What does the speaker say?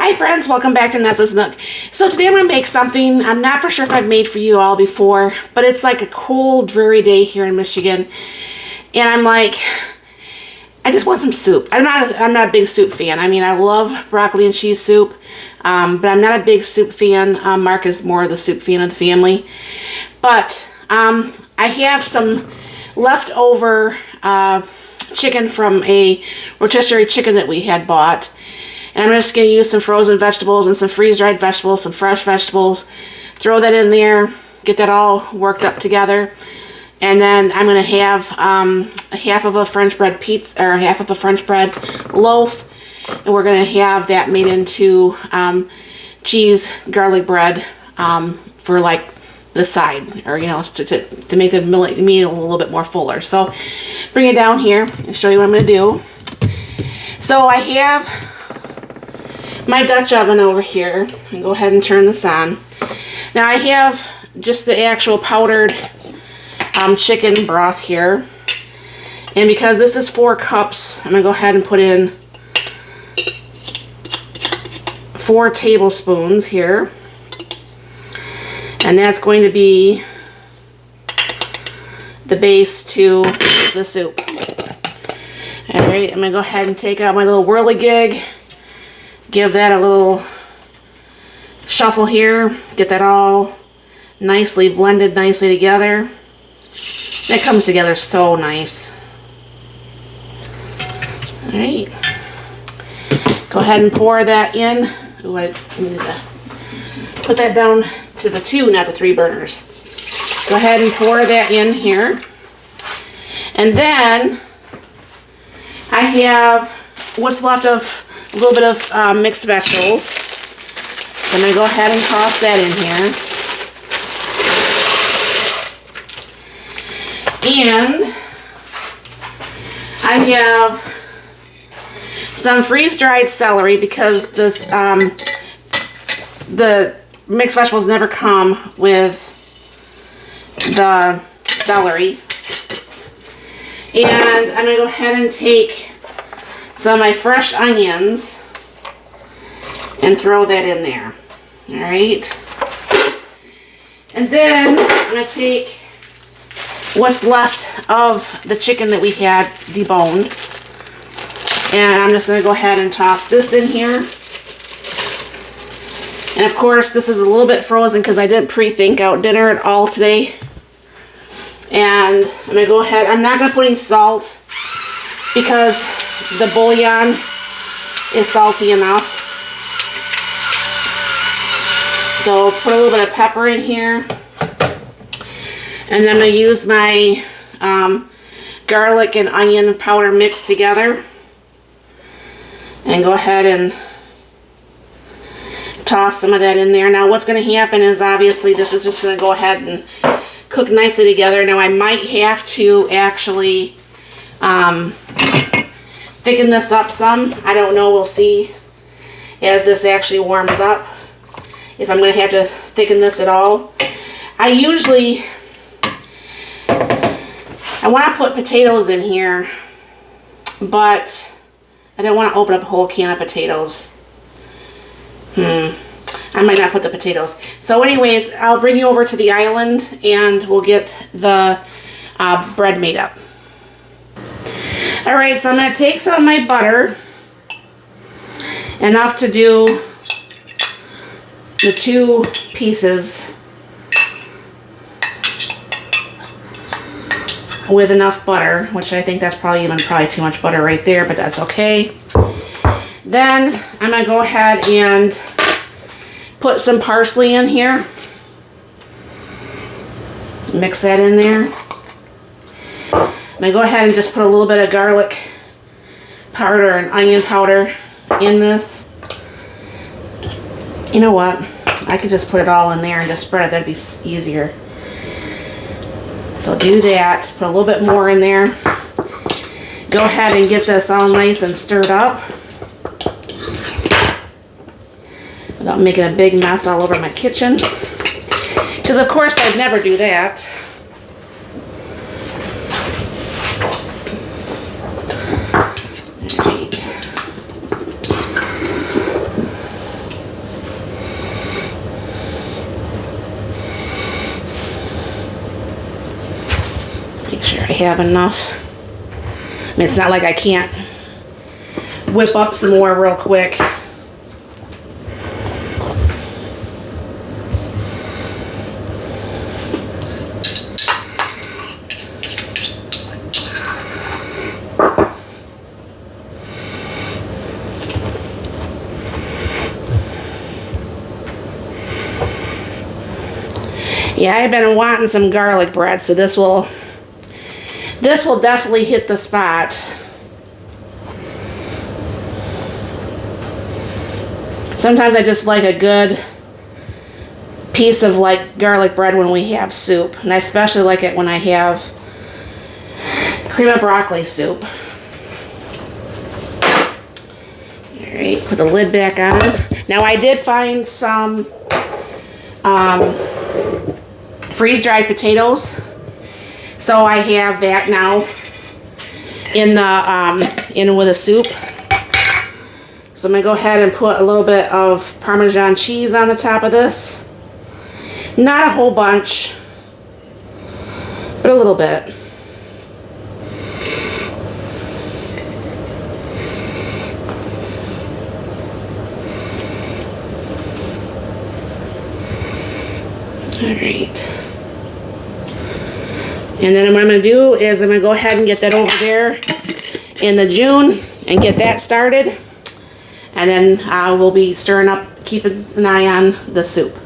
Hi friends, welcome back to Nessa's Nook. So today I'm going to make something I'm not for sure if I've made for you all before, but it's like a cool, dreary day here in Michigan. And I'm like, I just want some soup. I'm not a big soup fan. I mean, I love broccoli and cheese soup, but I'm not a big soup fan. Mark is more the soup fan of the family. But I have some leftover chicken from a rotisserie chicken that we had bought. And I'm just going to use some frozen vegetables and some freeze-dried vegetables, some fresh vegetables. Throw that in there, get that all worked up together. And then I'm going to have a half of a French bread pizza, or half of a French bread loaf. And we're going to have that made into cheese garlic bread for like the side, or you know, to make the meal a little bit more fuller. So bring it down here and show you what I'm going to do. So I have my Dutch oven over here. And go ahead and turn this on. Now I have just the actual powdered chicken broth here. And because this is 4 cups, I'm going to go ahead and put in 4 tablespoons here. And that's going to be the base to the soup. Alright, I'm going to go ahead and take out my little whirligig. Give that a little shuffle here. Get that all nicely blended nicely together. That comes together so nice. Alright. Go ahead and pour that in. Ooh, I need to put that down to the 2, not the 3 burners. Go ahead and pour that in here. And then I have what's left of a little bit of mixed vegetables. So I'm going to go ahead and toss that in here. And I have some freeze-dried celery because this the mixed vegetables never come with the celery. And I'm going to go ahead and take some of my fresh onions and throw that in there. Alright. And then I'm going to take what's left of the chicken that we had deboned. And I'm just going to go ahead and toss this in here. And of course this is a little bit frozen because I didn't pre-think out dinner at all today. And I'm going to go ahead, I'm not going to put any salt because the bouillon is salty enough. So put a little bit of pepper in here. And then I'm going to use my garlic and onion powder mixed together. And go ahead and toss some of that in there. Now what's going to happen is obviously this is just going to go ahead and cook nicely together. Now I might have to actually thicken this up some. I don't know. We'll see as this actually warms up if I'm going to have to thicken this at all. I want to put potatoes in here, but I don't want to open up a whole can of potatoes. I might not put the potatoes. So anyways, I'll bring you over to the island and we'll get the bread made up. Alright, so I'm going to take some of my butter, enough to do the 2 pieces with enough butter, which I think that's probably too much butter right there, but that's okay. Then I'm going to go ahead and put some parsley in here. Mix that in there. I'm going to go ahead and just put a little bit of garlic powder and onion powder in this. You know what? I could just put it all in there and just spread it. That'd be easier. So do that. Put a little bit more in there. Go ahead and get this all nice and stirred up without making a big mess all over my kitchen. Because of course I'd never do that. have enough. I mean, it's not like I can't whip up some more real quick. Yeah, I've been wanting some garlic bread, so this will definitely hit the spot. Sometimes I just like a good piece of like garlic bread when we have soup, and I especially like it when I have cream of broccoli soup. All right, put the lid back on. Now I did find some freeze-dried potatoes, so I have that now in the in with a soup. So I'm gonna go ahead and put a little bit of Parmesan cheese on the top of this. Not a whole bunch, but a little bit. All right. And then what I'm going to do is I'm going to go ahead and get that over there in the June and get that started. And then we'll be stirring up, keeping an eye on the soup.